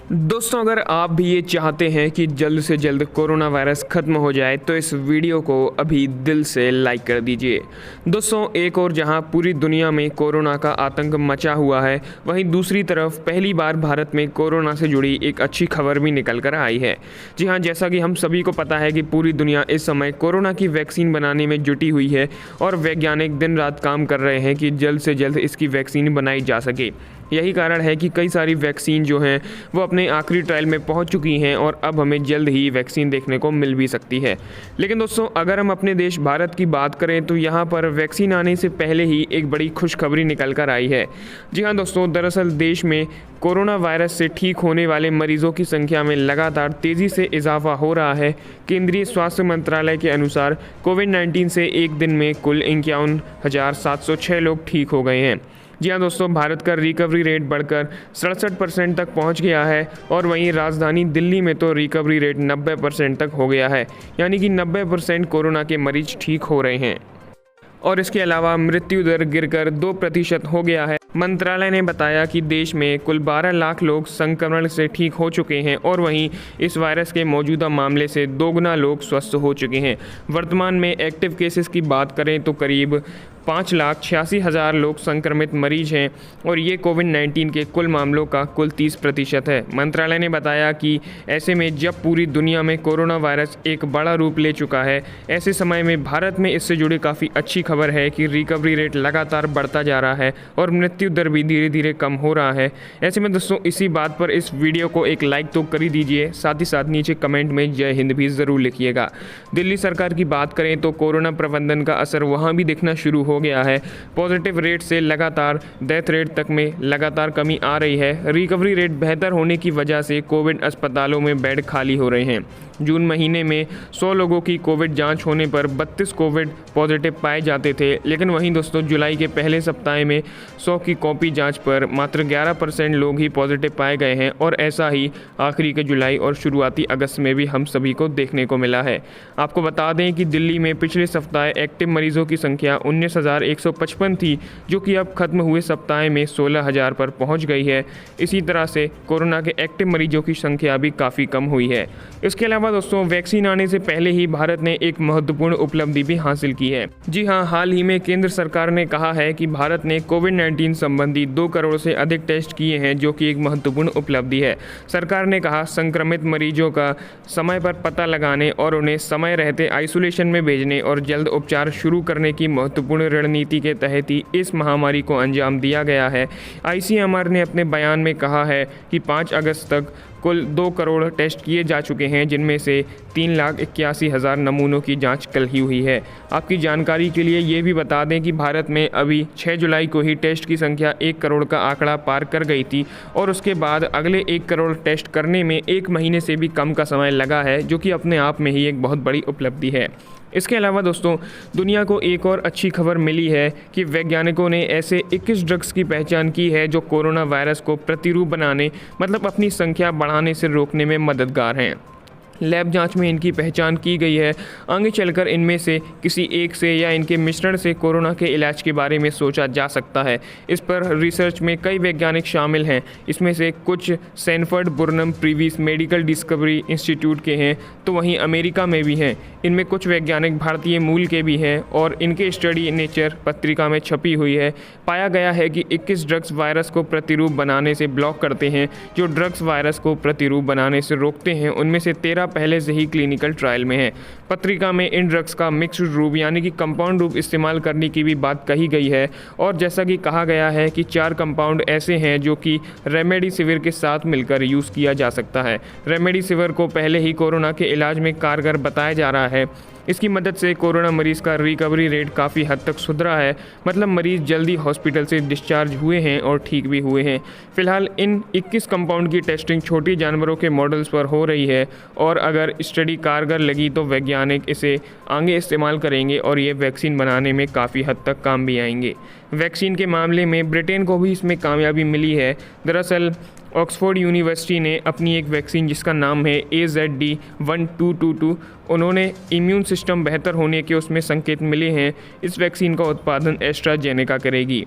दोस्तों, अगर आप भी ये चाहते हैं कि जल्द से जल्द कोरोना वायरस ख़त्म हो जाए तो इस वीडियो को अभी दिल से लाइक कर दीजिए। दोस्तों, एक और जहां पूरी दुनिया में कोरोना का आतंक मचा हुआ है, वहीं दूसरी तरफ पहली बार भारत में कोरोना से जुड़ी एक अच्छी खबर भी निकल कर आई है। जी हाँ, जैसा कि हम सभी को पता है कि पूरी दुनिया इस समय कोरोना की वैक्सीन बनाने में जुटी हुई है और वैज्ञानिक दिन रात काम कर रहे हैं कि जल्द से जल्द इसकी वैक्सीन बनाई जा सके। यही कारण है कि कई सारी वैक्सीन जो हैं वो अपने आखिरी ट्रायल में पहुंच चुकी हैं और अब हमें जल्द ही वैक्सीन देखने को मिल भी सकती है। लेकिन दोस्तों, अगर हम अपने देश भारत की बात करें तो यहाँ पर वैक्सीन आने से पहले ही एक बड़ी खुशखबरी निकल कर आई है। जी हाँ दोस्तों, दरअसल देश में कोरोना वायरस से ठीक होने वाले मरीजों की संख्या में लगातार तेज़ी से इजाफा हो रहा है। केंद्रीय स्वास्थ्य मंत्रालय के अनुसार कोविड-19 से एक दिन में कुल 51,706 लोग ठीक हो गए हैं। जी हाँ दोस्तों, भारत का रिकवरी रेट बढ़कर 67% तक पहुंच गया है और वहीं राजधानी दिल्ली में तो रिकवरी रेट 90% तक हो गया है, यानी कि 90% कोरोना के मरीज ठीक हो रहे हैं। और इसके अलावा मृत्यु दर गिरकर 2% हो गया है। मंत्रालय ने बताया कि देश में कुल 12 लाख लोग संक्रमण से ठीक हो चुके हैं और वहीं इस वायरस के मौजूदा मामले से दोगुना लोग स्वस्थ हो चुके हैं। वर्तमान में एक्टिव केसेस की बात करें तो करीब 5,86,000 लोग संक्रमित मरीज हैं और ये कोविड-19 के कुल मामलों का कुल 30% है। मंत्रालय ने बताया कि ऐसे में जब पूरी दुनिया में कोरोना वायरस एक बड़ा रूप ले चुका है, ऐसे समय में भारत में इससे जुड़ी काफ़ी अच्छी खबर है कि रिकवरी रेट लगातार बढ़ता जा रहा है और मृत्यु दर भी धीरे धीरे कम हो रहा है। ऐसे में दोस्तों, इसी बात पर इस वीडियो को एक लाइक तो कर ही दीजिए, साथ ही साथ नीचे कमेंट में जय हिंद भी ज़रूर लिखिएगा। दिल्ली सरकार की बात करें तो कोरोना प्रबंधन का असर वहाँ भी दिखना शुरू हो गया है। पॉजिटिव रेट से लगातार डेथ रेट तक में लगातार कमी आ रही है। रिकवरी रेट बेहतर होने की वजह से कोविड अस्पतालों में बेड खाली हो रहे हैं। जून महीने में 100 लोगों की कोविड जांच होने पर 32 कोविड पॉजिटिव पाए जाते थे, लेकिन वहीं दोस्तों जुलाई के पहले सप्ताह में 100 की कॉपी जांच पर मात्र 11% लोग ही पॉजिटिव पाए गए हैं और ऐसा ही आखिरी के जुलाई और शुरुआती अगस्त में भी हम सभी को देखने को मिला है। आपको बता दें कि दिल्ली में पिछले सप्ताह एक्टिव मरीजों की संख्या 19,155 थी, जो कि अब खत्म हुए सप्ताह में 16,000 पर पहुंच गई है। इसी तरह से कोरोना के एक्टिव मरीजों की संख्या भी काफ़ी कम हुई है। इसके अलावा दोस्तों, वैक्सीन आने से पहले ही भारत ने एक महत्वपूर्ण उपलब्धि भी हासिल की है। जी हाँ, हाल ही में केंद्र सरकार ने कहा है कि भारत ने कोविड-19 संबंधी 2 करोड़ से अधिक टेस्ट किए हैं, जो कि एक महत्वपूर्ण उपलब्धि है। सरकार ने कहा, संक्रमित मरीजों का समय पर पता लगाने और उन्हें समय रहते आइसोलेशन में भेजने और जल्द उपचार शुरू करने की महत्वपूर्ण रणनीति के तहत ही इस महामारी को अंजाम दिया गया है। ICMR ने अपने बयान में कहा है कि 5 अगस्त तक कुल 2 करोड़ टेस्ट किए जा चुके हैं, जिनमें से 3,81,000 नमूनों की जांच कल ही हुई है। आपकी जानकारी के लिए ये भी बता दें कि भारत में अभी 6 जुलाई को ही टेस्ट की संख्या 1 करोड़ का आंकड़ा पार कर गई थी और उसके बाद अगले 1 करोड़ टेस्ट करने में 1 महीने से भी कम का समय लगा है, जो कि अपने आप में ही एक बहुत बड़ी उपलब्धि है। इसके अलावा दोस्तों, दुनिया को एक और अच्छी खबर मिली है कि वैज्ञानिकों ने ऐसे 21 ड्रग्स की पहचान की है जो कोरोना वायरस को प्रतिरूप बनाने, मतलब अपनी संख्या बढ़ाने से रोकने में मददगार हैं। लैब जांच में इनकी पहचान की गई है। आगे चलकर इनमें से किसी एक से या इनके मिश्रण से कोरोना के इलाज के बारे में सोचा जा सकता है। इस पर रिसर्च में कई वैज्ञानिक शामिल हैं। इसमें से कुछ सैनफोर्ड बुरनम प्रीविस मेडिकल डिस्कवरी इंस्टीट्यूट के हैं, तो वहीं अमेरिका में भी हैं। इनमें कुछ वैज्ञानिक भारतीय मूल के भी हैं और इनके स्टडी नेचर पत्रिका में छपी हुई है। पाया गया है कि 21 ड्रग्स वायरस को प्रतिरूप बनाने से ब्लॉक करते हैं। जो ड्रग्स वायरस को प्रतिरूप बनाने से रोकते हैं, उनमें से 13 पहले से ही क्लिनिकल ट्रायल में है। पत्रिका में इन ड्रग्स का मिक्स्ड रूप यानी कि कंपाउंड रूप इस्तेमाल करने की भी बात कही गई है और जैसा कि कहा गया है कि 4 कंपाउंड ऐसे हैं जो कि रेमडेसिविर के साथ मिलकर यूज़ किया जा सकता है। रेमडेसिविर को पहले ही कोरोना के इलाज में कारगर बताया जा रहा है। इसकी मदद से कोरोना मरीज़ का रिकवरी रेट काफ़ी हद तक सुधरा है, मतलब मरीज़ जल्दी हॉस्पिटल से डिस्चार्ज हुए हैं और ठीक भी हुए हैं। फिलहाल इन 21 कंपाउंड की टेस्टिंग छोटी जानवरों के मॉडल्स पर हो रही है और अगर स्टडी कारगर लगी तो वैज्ञानिक इसे आगे इस्तेमाल करेंगे और ये वैक्सीन बनाने में काफ़ी हद तक काम भी आएंगे। वैक्सीन के मामले में ब्रिटेन को भी इसमें कामयाबी मिली है। दरअसल ऑक्सफोर्ड यूनिवर्सिटी ने अपनी एक वैक्सीन जिसका नाम है AZD1222, उन्होंने इम्यून सिस्टम बेहतर होने के उसमें संकेत मिले हैं। इस वैक्सीन का उत्पादन एस्ट्राजेनेका करेगी।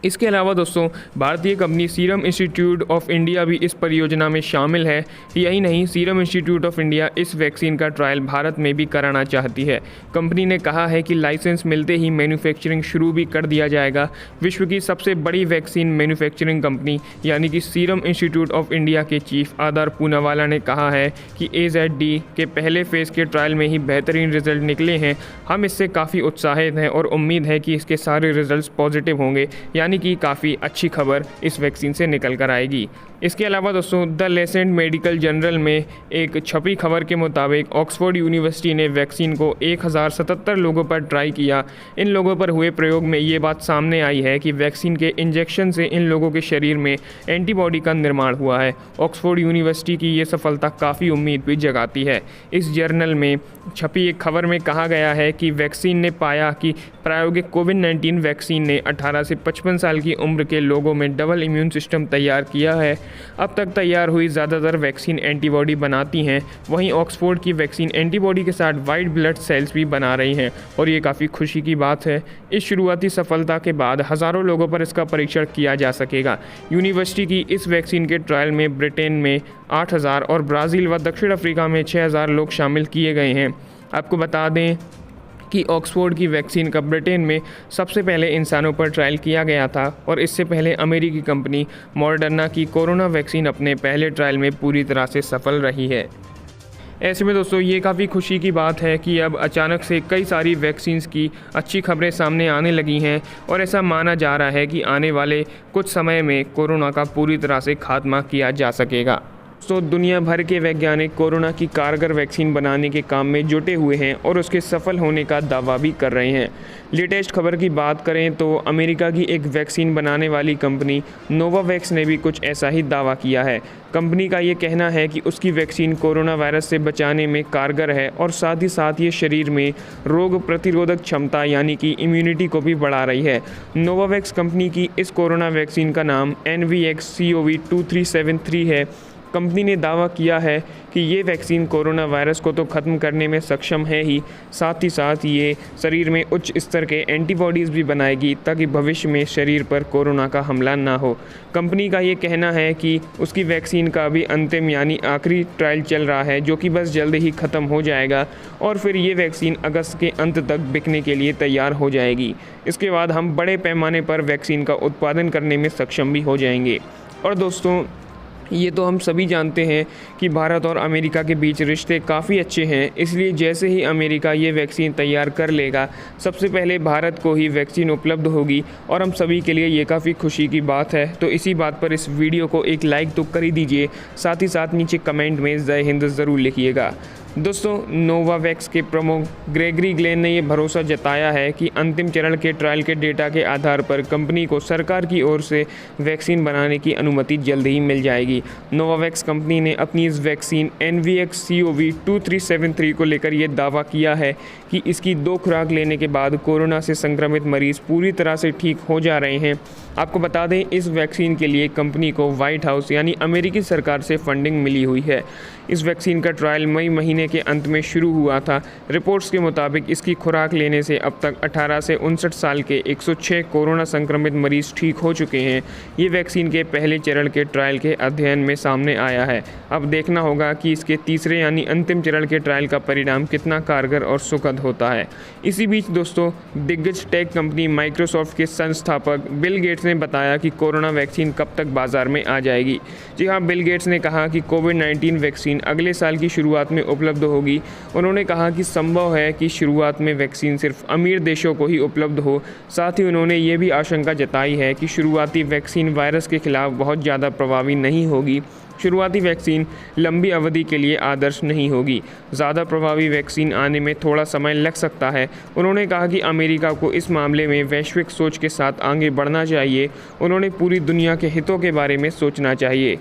इसके अलावा दोस्तों भारतीय company serum institute of India भी इस परियोजना में शामिल है। यही नहीं, सीरम इंस्टीट्यूट ऑफ इंडिया इस वैक्सीन का ट्रायल भारत में भी कराना चाहती है। कंपनी ने कहा है कि लाइसेंस मिलते ही मैन्युफैक्चरिंग शुरू भी कर दिया जाएगा। विश्व की सबसे बड़ी वैक्सीन मैन्युफैक्चरिंग कंपनी यानी कि सीरम इंस्टीट्यूट ऑफ इंडिया के चीफ आदर पूनावाला ने कहा है कि AZD के पहले फेज़ के ट्रायल में ही बेहतरीन रिजल्ट निकले हैं। हम इससे काफ़ी उत्साहित हैं और उम्मीद है कि इसके सारे रिजल्ट्स पॉजिटिव होंगे, यानी कि काफ़ी अच्छी खबर इस वैक्सीन से निकल कर आएगी। इसके अलावा दोस्तों द लेसेंट मेडिकल जर्नल में एक छपी खबर के मुताबिक ऑक्सफोर्ड यूनिवर्सिटी ने वैक्सीन को 1077 लोगों पर ट्राई किया। इन लोगों पर हुए प्रयोग में ये बात सामने आई है कि वैक्सीन के इंजेक्शन से इन लोगों के शरीर में एंटीबॉडी का निर्माण हुआ है। ऑक्सफोर्ड यूनिवर्सिटी की ये सफलता काफ़ी उम्मीद भी जगाती है। इस जर्नल में छपी एक खबर में कहा गया है कि वैक्सीन ने पाया कि प्रायोगिक कोविड-19 वैक्सीन ने 18 से 55 साल की उम्र के लोगों में डबल इम्यून सिस्टम तैयार किया है। अब तक तैयार हुई ज़्यादातर वैक्सीन एंटीबॉडी बनाती हैं, वहीं ऑक्सफोर्ड की वैक्सीन एंटीबॉडी के साथ वाइट ब्लड सेल्स भी बना रही हैं और ये काफ़ी खुशी की बात है। इस शुरुआती सफलता के बाद हज़ारों लोगों पर इसका परीक्षण किया जा सकेगा। यूनिवर्सिटी की इस वैक्सीन के ट्रायल में ब्रिटेन में 8000 और ब्राज़ील व दक्षिण अफ्रीका में 6000 लोग शामिल किए गए हैं। आपको बता दें कि ऑक्सफोर्ड की वैक्सीन का ब्रिटेन में सबसे पहले इंसानों पर ट्रायल किया गया था और इससे पहले अमेरिकी कंपनी मॉडर्ना की कोरोना वैक्सीन अपने पहले ट्रायल में पूरी तरह से सफल रही है। ऐसे में दोस्तों ये काफ़ी खुशी की बात है कि अब अचानक से कई सारी वैक्सीन्स की अच्छी खबरें सामने आने लगी हैं और ऐसा माना जा रहा है कि आने वाले कुछ समय में कोरोना का पूरी तरह से खात्मा किया जा सकेगा। तो दुनिया भर के वैज्ञानिक कोरोना की कारगर वैक्सीन बनाने के काम में जुटे हुए हैं और उसके सफल होने का दावा भी कर रहे हैं। लेटेस्ट खबर की बात करें तो अमेरिका की एक वैक्सीन बनाने वाली कंपनी नोवावैक्स ने भी कुछ ऐसा ही दावा किया है। कंपनी का ये कहना है कि उसकी वैक्सीन कोरोना वायरस से बचाने में कारगर है और साथ ही साथ ये शरीर में रोग प्रतिरोधक क्षमता यानी कि इम्यूनिटी को भी बढ़ा रही है। नोवावैक्स कंपनी की इस कोरोना वैक्सीन का नाम NVX-CoV2373 है। कंपनी ने दावा किया है कि ये वैक्सीन कोरोना वायरस को तो ख़त्म करने में सक्षम है ही साथ ये शरीर में उच्च स्तर के एंटीबॉडीज़ भी बनाएगी ताकि भविष्य में शरीर पर कोरोना का हमला ना हो। कंपनी का ये कहना है कि उसकी वैक्सीन का अभी अंतिम यानी आखिरी ट्रायल चल रहा है जो कि बस जल्द ही ख़त्म हो जाएगा और फिर ये वैक्सीन अगस्त के अंत तक बिकने के लिए तैयार हो जाएगी। इसके बाद हम बड़े पैमाने पर वैक्सीन का उत्पादन करने में सक्षम भी हो जाएंगे। और दोस्तों ये तो हम सभी जानते हैं कि भारत और अमेरिका के बीच रिश्ते काफ़ी अच्छे हैं, इसलिए जैसे ही अमेरिका ये वैक्सीन तैयार कर लेगा सबसे पहले भारत को ही वैक्सीन उपलब्ध होगी और हम सभी के लिए ये काफ़ी खुशी की बात है। तो इसी बात पर इस वीडियो को एक लाइक तो कर ही दीजिए, साथ ही साथ नीचे कमेंट में जय हिंद ज़रूर लिखिएगा। दोस्तों नोवावैक्स के प्रमुख ग्रेगरी ग्लेन ने यह भरोसा जताया है कि अंतिम चरण के ट्रायल के डेटा के आधार पर कंपनी को सरकार की ओर से वैक्सीन बनाने की अनुमति जल्द ही मिल जाएगी। नोवावैक्स कंपनी ने अपनी इस वैक्सीन NVX-CoV2373 को लेकर यह दावा किया है कि इसकी 2 खुराक लेने के बाद कोरोना से संक्रमित मरीज पूरी तरह से ठीक हो जा रहे हैं। आपको बता दें इस वैक्सीन के लिए कंपनी को व्हाइट हाउस यानी अमेरिकी सरकार से फंडिंग मिली हुई है। इस वैक्सीन का ट्रायल मई महीने के अंत में शुरू हुआ था। रिपोर्ट्स के मुताबिक इसकी खुराक लेने से अब तक 18 से 59 साल के 106 कोरोना संक्रमित मरीज ठीक हो चुके हैं। ये वैक्सीन के पहले चरण के ट्रायल के अध्ययन में सामने आया है। अब देखना होगा कि इसके तीसरे यानी अंतिम चरण के ट्रायल का परिणाम कितना कारगर और सुखद होता है। इसी बीच दोस्तों दिग्गज टेक कंपनी माइक्रोसॉफ्ट के संस्थापक बिल गेट्स ने बताया कि कोरोना वैक्सीन कब तक बाजार में आ जाएगी। जी हाँ, बिल गेट्स ने कहा कि कोविड-19 वैक्सीन अगले साल की शुरुआत में उपलब्ध होगी। उन्होंने कहा कि संभव है कि शुरुआत में वैक्सीन सिर्फ अमीर देशों को ही उपलब्ध हो। साथ ही उन्होंने ये भी आशंका जताई है कि शुरुआती वैक्सीन वायरस के खिलाफ बहुत ज़्यादा प्रभावी नहीं होगी। शुरुआती वैक्सीन लंबी अवधि के लिए आदर्श नहीं होगी। ज़्यादा प्रभावी वैक्सीन आने में थोड़ा समय लग सकता है। उन्होंने कहा कि अमेरिका को इस मामले में वैश्विक सोच के साथ आगे बढ़ना चाहिए। उन्होंने पूरी दुनिया के हितों के बारे में सोचना चाहिए।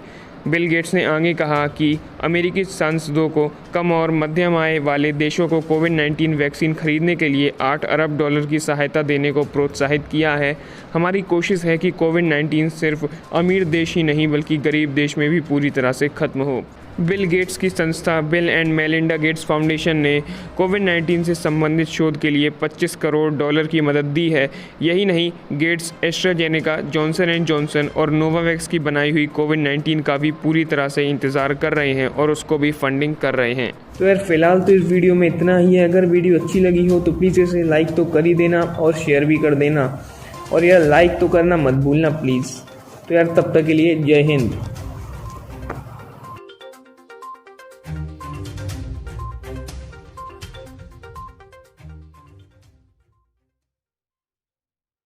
बिल गेट्स ने आगे कहा कि अमेरिकी सांसदों को कम और मध्यम आय वाले देशों को कोविड-19 वैक्सीन खरीदने के लिए $8 अरब की सहायता देने को प्रोत्साहित किया है। हमारी कोशिश है कि कोविड-19 सिर्फ अमीर देश ही नहीं बल्कि गरीब देश में भी पूरी तरह से ख़त्म हो। बिल गेट्स की संस्था bill and Melinda Gates foundation ने कोविड-19 से संबंधित शोध के लिए $25 करोड़ की मदद दी है। यही नहीं, Gates AstraZeneca, Johnson and Johnson और नोवावैक्स की बनाई हुई कोविड-19 का भी पूरी तरह से इंतज़ार कर रहे हैं और उसको भी फंडिंग कर रहे हैं। तो यार फिलहाल तो इस वीडियो में इतना ही है। अगर वीडियो अच्छी लगी हो तो प्लीज़ इसे लाइक तो कर ही देना और शेयर भी कर देना, और यार लाइक तो करना मत भूलना प्लीज़। तो यार तब तक के लिए जय हिंद।